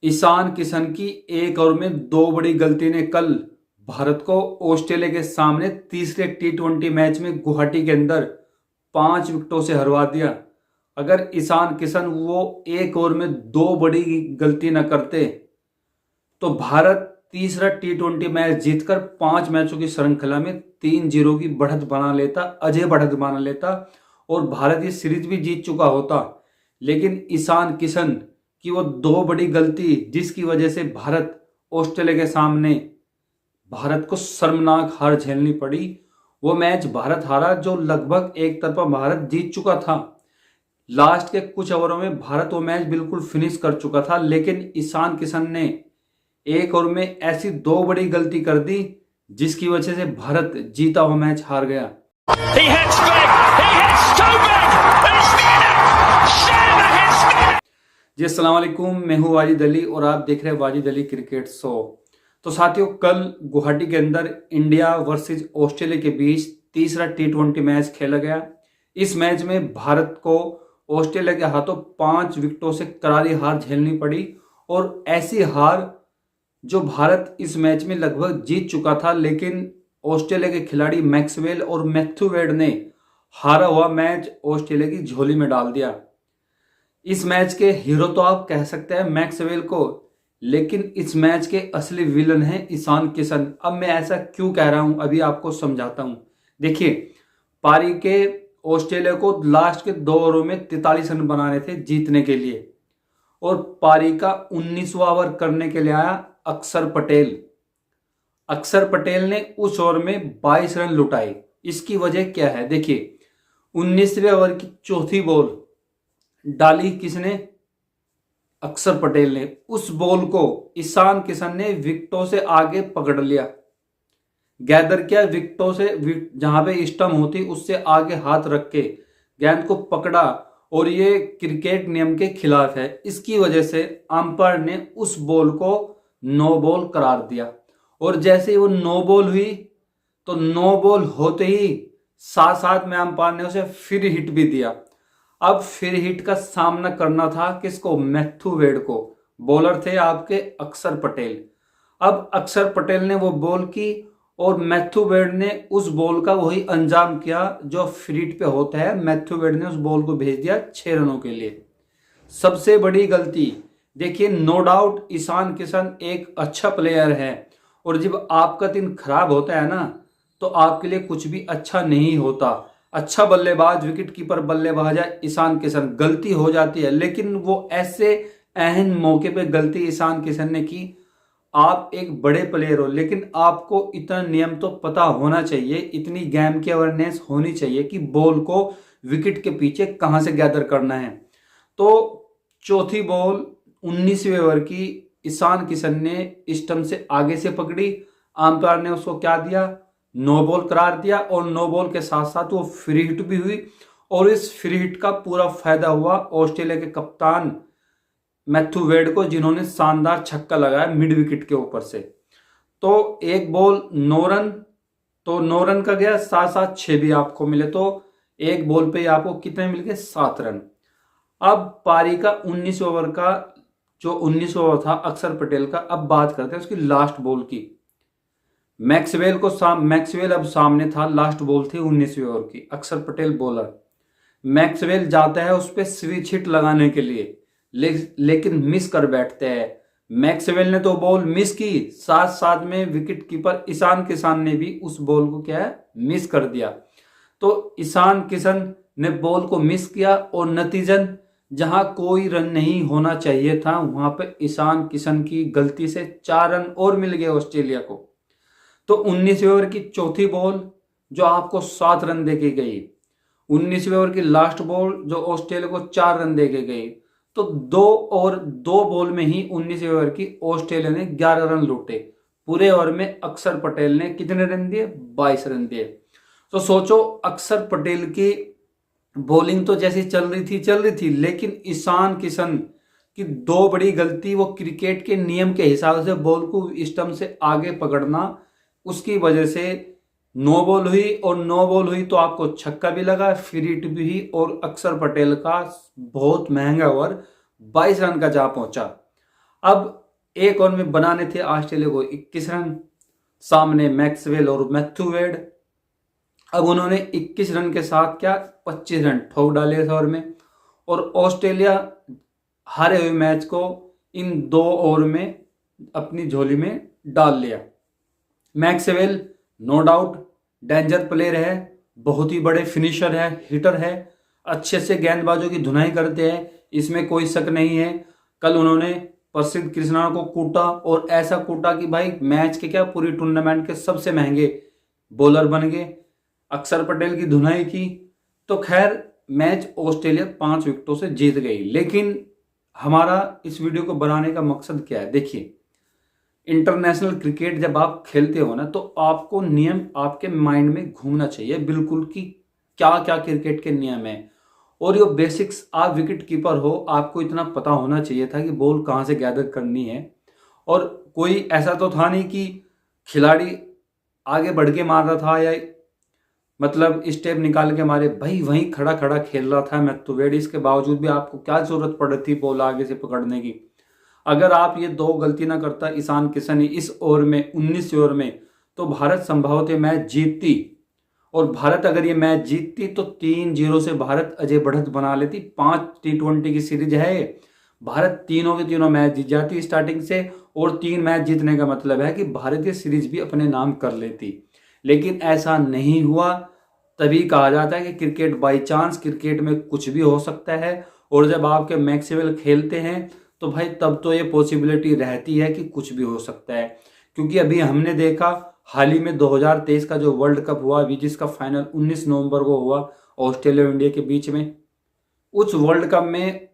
ईशान किशन की एक ओवर में दो बड़ी गलती ने कल भारत को ऑस्ट्रेलिया के सामने तीसरे टी20 मैच में गुवाहाटी के अंदर 5 विकेटों से हरवा दिया। अगर ईशान किशन वो एक ओवर में दो बड़ी गलती न करते तो भारत तीसरा टी20 मैच जीतकर 5 मैचों की श्रृंखला में 3-0 की बढ़त बना लेता, अजय बढ़त बना लेता और भारत ये सीरीज भी जीत चुका होता। लेकिन ईशान किशन की वो दो बड़ी गलती जिसकी वजह से भारत ऑस्ट्रेलिया के सामने भारत को शर्मनाक हार झेलनी पड़ी। वो मैच भारत हारा जो लगभग एक तरफा भारत जीत चुका था। लास्ट के कुछ ओवरों में भारत वो मैच बिल्कुल फिनिश कर चुका था, लेकिन ईशान किशन ने एक ओवर में ऐसी दो बड़ी गलती कर दी जिसकी वजह से भारत जीता हुआ मैच हार गया। जी अस्सलाम वालेकुम, मैं हूँ वाजिद अली और आप देख रहे हैं वाजिद अली क्रिकेट शो। तो साथियों, कल गुवाहाटी के अंदर इंडिया वर्सेस ऑस्ट्रेलिया के बीच तीसरा टी20 मैच खेला गया। इस मैच में भारत को ऑस्ट्रेलिया के हाथों 5 विकेटों से करारी हार झेलनी पड़ी और ऐसी हार जो भारत इस मैच में लगभग जीत चुका था, लेकिन ऑस्ट्रेलिया के खिलाड़ी मैक्सवेल और मैथ्यू वेड ने हारा हुआ मैच ऑस्ट्रेलिया की झोली में डाल दिया। इस मैच के हीरो तो आप कह सकते हैं मैक्सवेल को, लेकिन इस मैच के असली विलन हैं ईशान किशन। अब मैं ऐसा क्यों कह रहा हूं अभी आपको समझाता हूं। देखिए, पारी के ऑस्ट्रेलिया को लास्ट के 2 ओवरों में 43 रन बनाने थे जीतने के लिए और पारी का 19वां ओवर करने के लिए आया अक्षर पटेल। अक्षर पटेल ने उस ओवर में 22 रन लुटाए। इसकी वजह क्या है? देखिए, 19वें ओवर की चौथी बॉल डाली किसने? अक्षर पटेल ने। उस बॉल को ईशान किशन ने विकेटों से आगे पकड़ लिया, गैदर किया विकेटों से, जहां पे स्टंप होती उससे आगे हाथ रख के गेंद को पकड़ा और ये क्रिकेट नियम के खिलाफ है। इसकी वजह से अंपायर ने उस बॉल को नो बॉल करार दिया और जैसे ही वो नो बॉल हुई तो नो बॉल होते ही साथ साथ में अंपायर ने उसे फ्री हिट भी दिया। अब फ्री हिट का सामना करना था किसको? मैथ्यू वेड को। बॉलर थे आपके अक्षर पटेल। अब अक्षर पटेल ने वो बॉल की और मैथ्यू वेड ने उस बॉल का वही अंजाम किया जो फ्री हिट पे होता है। मैथ्यू वेड ने उस बॉल को भेज दिया 6 रनों के लिए। सबसे बड़ी गलती देखिए, नो डाउट ईशान किशन एक अच्छा प्लेयर है और जब आपका दिन खराब होता है ना तो आपके लिए कुछ भी अच्छा नहीं होता। अच्छा बल्लेबाज, विकेट कीपर बल्लेबाज है ईशान किशन, गलती हो जाती है, लेकिन वो ऐसे अहम मौके पे गलती ईशान किशन ने की। आप एक बड़े प्लेयर हो, लेकिन आपको इतना नियम तो पता होना चाहिए, इतनी गेम की अवेयरनेस होनी चाहिए कि बॉल को विकेट के पीछे कहां से गैदर करना है। तो चौथी बॉल 19वें ओवर की ईशान किशन ने स्टंप से आगे से पकड़ी। अंपायर ने उसको क्या दिया? नो बॉल करार दिया और नो बॉल के साथ साथ वो फ्री हिट भी हुई और इस फ्री हिट का पूरा फायदा हुआ ऑस्ट्रेलिया के कप्तान मैथ्यू वेड को, जिन्होंने शानदार छक्का लगाया मिड विकेट के ऊपर से। तो एक बॉल 9 रन, तो 9 रन का गया, साथ साथ 6 भी आपको मिले, तो एक बॉल पे आपको कितने मिल गए? 7 रन। अब पारी का 19 ओवर का जो 19 ओवर था अक्षर पटेल का, अब बात करते हैं उसकी लास्ट बॉल की। मैक्सवेल अब सामने था, लास्ट बॉल थी 19वें ओवर की। अक्षर पटेल बॉलर, मैक्सवेल जाता है उस पर स्विच हिट लगाने के लिए, लेकिन मिस कर बैठते हैं। मैक्सवेल ने तो बॉल मिस की, साथ साथ में विकेट कीपर ईशान किशन ने भी उस बॉल को क्या है? मिस कर दिया। तो ईशान किशन ने बॉल को मिस किया और नतीजन जहां कोई रन नहीं होना चाहिए था वहां पे ईशान किशन की गलती से 4 रन और मिल गए ऑस्ट्रेलिया को। तो 19वें ओवर की चौथी बॉल जो आपको 7 रन देके गई, 19वें ओवर की लास्ट बॉल जो ऑस्ट्रेलिया को 4 रन देके गई, तो 2 बॉल में ही 19वें ओवर की ऑस्ट्रेलिया ने 11 रन लूटे। पूरे ओवर में अक्षर पटेल ने कितने रन दिए? 22 रन दिए। तो सोचो, अक्षर पटेल की बॉलिंग तो जैसी चल रही थी, लेकिन ईशान किशन की दो बड़ी गलती, वो क्रिकेट के नियम के हिसाब से बॉल को स्टंप से आगे पकड़ना, उसकी वजह से नो बॉल हुई और नो बॉल हुई तो आपको छक्का भी लगा, फ्री हिट भी हुई और अक्षर पटेल का बहुत महंगा ओवर 22 रन का जा पहुंचा। अब एक ओवर में बनाने थे ऑस्ट्रेलिया को 21 रन, सामने मैक्सवेल और मैथ्यू वेड। अब उन्होंने 21 रन के साथ क्या 25 रन ठोक डाले इस ओवर में, और ऑस्ट्रेलिया हारे हुए मैच को इन 2 ओवर में अपनी झोली में डाल लिया। Maxwell no doubt danger player है, बहुत ही बड़े फिनिशर है, हिटर है, अच्छे से गेंदबाजों की धुनाई करते हैं, इसमें कोई शक नहीं है। कल उन्होंने प्रसिद्ध कृष्णा को कूटा, और ऐसा कूटा कि भाई मैच के क्या पूरी टूर्नामेंट के सबसे महंगे बॉलर बन गए, अक्षर पटेल की धुनाई की। तो खैर मैच ऑस्ट्रेलिया 5 विकेटों से जीत गई। लेकिन हमारा इस वीडियो को बनाने का मकसद क्या है, देखिए इंटरनेशनल क्रिकेट जब आप खेलते हो ना, तो आपको नियम आपके माइंड में घूमना चाहिए बिल्कुल कि क्या क्या क्रिकेट के नियम है। और ये बेसिक्स, आप विकेट कीपर हो, आपको इतना पता होना चाहिए था कि बॉल कहाँ से गैदर करनी है। और कोई ऐसा तो था नहीं कि खिलाड़ी आगे बढ़ के मार रहा था या मतलब स्टेप निकाल के मारे, भाई वहीं खड़ा खड़ा खेल रहा था मैथ्यू वेड। इसके बावजूद भी आपको क्या जरूरत पड़ रही थी बॉल आगे से पकड़ने की। अगर आप ये 2 गलती ना करता ईशान किशन इस ओवर में 19 ओवर में, तो भारत संभवतः मैच जीतती। और भारत अगर ये मैच जीतती तो 3-0 से भारत अजय बढ़त बना लेती। 5 T20 की सीरीज है, भारत तीनों के तीनों मैच जीत जाती स्टार्टिंग से, और 3 मैच जीतने का मतलब है कि भारत ये सीरीज भी अपने नाम कर लेती। लेकिन ऐसा नहीं हुआ। तभी कहा जाता है कि क्रिकेट बाई चांस, क्रिकेट में कुछ भी हो सकता है। और जब आपके मैक्सवेल खेलते हैं तो भाई तब तो ये पॉसिबिलिटी रहती है कि कुछ भी हो सकता है। क्योंकि अभी हमने देखा हाल ही में 2023 का जो वर्ल्ड कप हुआ अभी, जिसका फाइनल 19 नवंबर को हुआ ऑस्ट्रेलिया और इंडिया के बीच में, उस वर्ल्ड कप में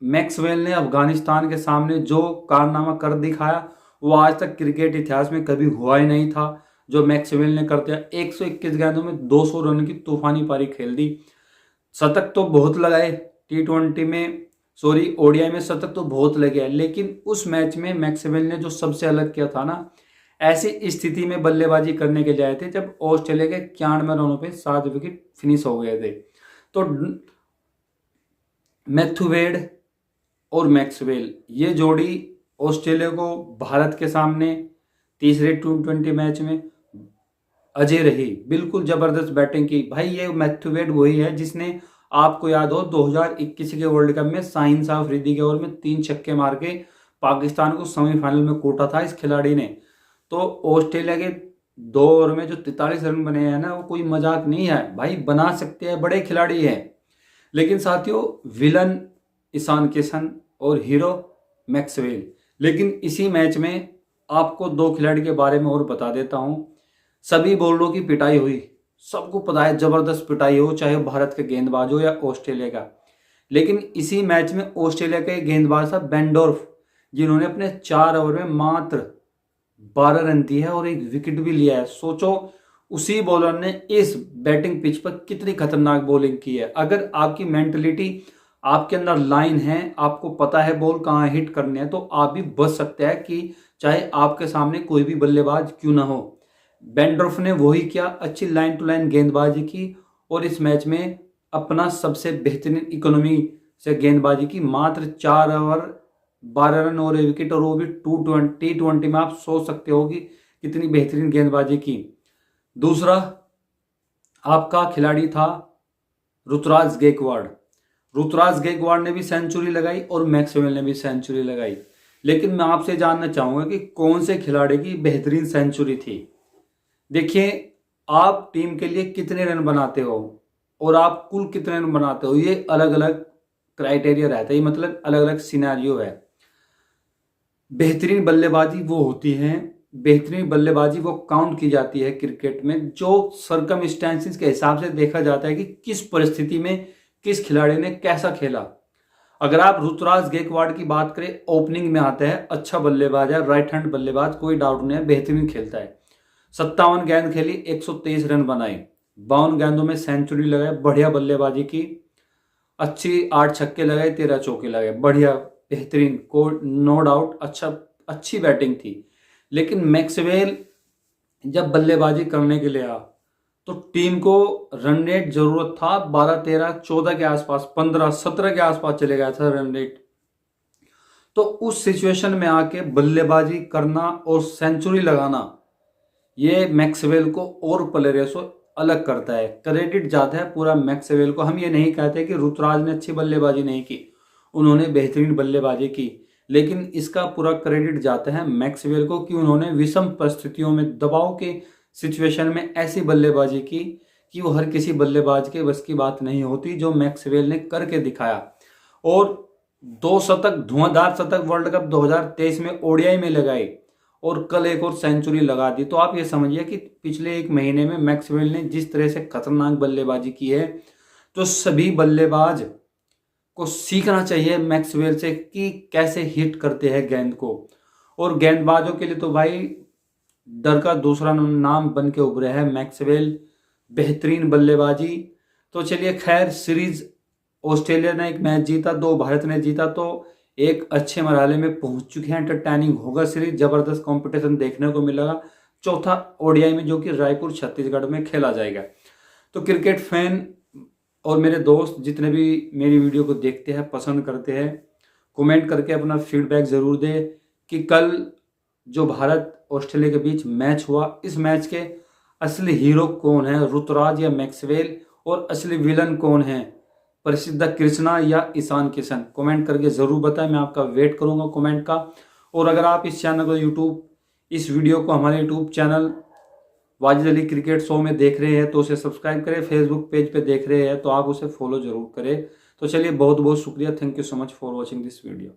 मैक्सवेल ने अफगानिस्तान के सामने जो कारनामा कर दिखाया वो आज तक क्रिकेट इतिहास में कभी हुआ ही नहीं था। जो मैक्सवेल ने कर दिया, 121 गेंदों में 200 रन की तूफानी पारी खेल दी। शतक तो बहुत लगाए T20 में, सॉरी ओडीआई में शतक तो बहुत लगे, लेकिन उस मैच में मैक्सवेल ने जो सबसे अलग किया था ना, ऐसी स्थिति में बल्लेबाजी करने के लिए आए थे जब ऑस्ट्रेलिया के 91 रनों पे 7 विकेट फिनिश हो गए थे। तो मैथ्यू वेड और मैक्सवेल ये जोड़ी ऑस्ट्रेलिया को भारत के सामने तीसरे T20 मैच में अजय रही, बिल्कुल जबरदस्त बैटिंग की। भाई ये मैथ्यू वेड वही है जिसने, आपको याद हो 2021 के वर्ल्ड कप में शाहीन शाह अफरीदी के ओवर में 3 छक्के मार के पाकिस्तान को सेमीफाइनल में कूटा था इस खिलाड़ी ने। तो ऑस्ट्रेलिया के 2 ओवर में जो 43 रन बने हैं ना, वो कोई मजाक नहीं है भाई, बना सकते हैं, बड़े खिलाड़ी हैं। लेकिन साथियों विलन ईशान किशन और हीरो मैक्सवेल। लेकिन इसी मैच में आपको 2 खिलाड़ी के बारे में और बता देता हूं। सभी बॉलरों की पिटाई हुई, सबको पता है जबरदस्त पिटाई हो, चाहे भारत के गेंदबाज हो या ऑस्ट्रेलिया का। लेकिन इसी मैच में ऑस्ट्रेलिया के गेंदबाज था बेंडोर्फ, जिन्होंने अपने 4 ओवर में मात्र 12 रन दिए है और 1 विकेट भी लिया है। सोचो उसी बॉलर ने इस बैटिंग पिच पर कितनी खतरनाक बॉलिंग की है। अगर आपकी मेंटलिटी, आपके अंदर लाइन है, आपको पता है बॉल कहाँ हिट करने है, तो आप भी बच सकते हैं कि चाहे आपके सामने कोई भी बल्लेबाज क्यों ना हो। बेंडोर्फ ने वही किया, अच्छी लाइन टू लाइन गेंदबाजी की और इस मैच में अपना सबसे बेहतरीन इकोनॉमी से गेंदबाजी की। मात्र 4 ओवर 12 रन और 1 विकेट, और वो भी T20 में। आप सोच सकते हो कि कितनी बेहतरीन गेंदबाजी की। दूसरा आपका खिलाड़ी था ऋतुराज गायकवाड़। ऋतुराज गायकवाड़ ने भी सेंचुरी लगाई और मैक्सवेल ने भी सेंचुरी लगाई। लेकिन मैं आपसे जानना चाहूंगा कि कौन से खिलाड़ी की बेहतरीन सेंचुरी थी। देखिए आप टीम के लिए कितने रन बनाते हो और आप कुल कितने रन बनाते हो, ये अलग अलग क्राइटेरिया रहता है, मतलब अलग अलग सिनेरियो है। बेहतरीन बल्लेबाजी वो होती है, बेहतरीन बल्लेबाजी वो काउंट की जाती है क्रिकेट में जो सर्कमस्टेंसेस के हिसाब से देखा जाता है कि किस परिस्थिति में किस खिलाड़ी ने कैसा खेला। अगर आप ऋतुराज गायकवाड़ की बात करें, ओपनिंग में आता है, अच्छा बल्लेबाज है, राइट हैंड बल्लेबाज, कोई डाउट नहीं है, बेहतरीन खेलता है। 57 गेंद खेली, 123 रन बनाए, 52 गेंदों में सेंचुरी लगाए, बढ़िया बल्लेबाजी की, अच्छी 8 छक्के लगाए, 13 चौके लगाए, बढ़िया बेहतरीन, को नो डाउट अच्छी बैटिंग थी। लेकिन मैक्सवेल जब बल्लेबाजी करने के लिए आया तो टीम को रन रेट जरूरत था 12, 13, 14 के आसपास, 15, 17 के आसपास चले गया था रन रेट। तो उस सिचुएशन में आके बल्लेबाजी करना और सेंचुरी लगाना, ये मैक्सवेल को और प्लेयरों से अलग करता है। क्रेडिट जाता है पूरा मैक्सवेल को। हम ये नहीं कहते कि ऋतुराज ने अच्छी बल्लेबाजी नहीं की, उन्होंने बेहतरीन बल्लेबाजी की, लेकिन इसका पूरा क्रेडिट जाता है मैक्सवेल को कि उन्होंने विषम परिस्थितियों में, दबाव के सिचुएशन में ऐसी बल्लेबाजी की कि वो हर किसी बल्लेबाज के बस की बात नहीं होती, जो मैक्सवेल ने करके दिखाया। और 2 शतक, धुआंधार शतक वर्ल्ड कप 2023 में ओडीआई में लगाई और कल एक और सेंचुरी लगा दी। तो आप ये समझिए कि पिछले 1 महीने में मैक्सवेल ने जिस तरह से खतरनाक बल्लेबाजी की है, तो सभी बल्लेबाज को सीखना चाहिए मैक्सवेल से कि कैसे हिट करते हैं गेंद को। और गेंदबाजों के लिए तो भाई डर का दूसरा नाम बन के उभरे है मैक्सवेल, बेहतरीन बल्लेबाजी। तो चलिए खैर, सीरीज ऑस्ट्रेलिया ने एक मैच जीता, 2 भारत ने जीता, तो एक अच्छे मरहले में पहुंच चुके हैं। एंटरटेनिंग होगा सीरीज, जबरदस्त कंपटीशन देखने को मिलेगा। चौथा ओडीआई में जो कि रायपुर छत्तीसगढ़ में खेला जाएगा। तो क्रिकेट फैन और मेरे दोस्त जितने भी मेरी वीडियो को देखते हैं, पसंद करते हैं, कमेंट करके अपना फीडबैक ज़रूर दें कि कल जो भारत ऑस्ट्रेलिया के बीच मैच हुआ, इस मैच के असली हीरो कौन है, ऋतुराज या मैक्सवेल, और असली विलन कौन है, प्रसिद्ध कृष्णा या ईशान किशन। कमेंट करके ज़रूर बताएं, मैं आपका वेट करूंगा कमेंट का। और अगर आप इस चैनल को इस वीडियो को हमारे YouTube channel Wajid Ali cricket show में देख रहे हैं तो उसे सब्सक्राइब करें, फेसबुक पेज पे देख रहे हैं तो आप उसे फॉलो जरूर करें। तो चलिए, बहुत बहुत शुक्रिया, thank you so much for watching this video.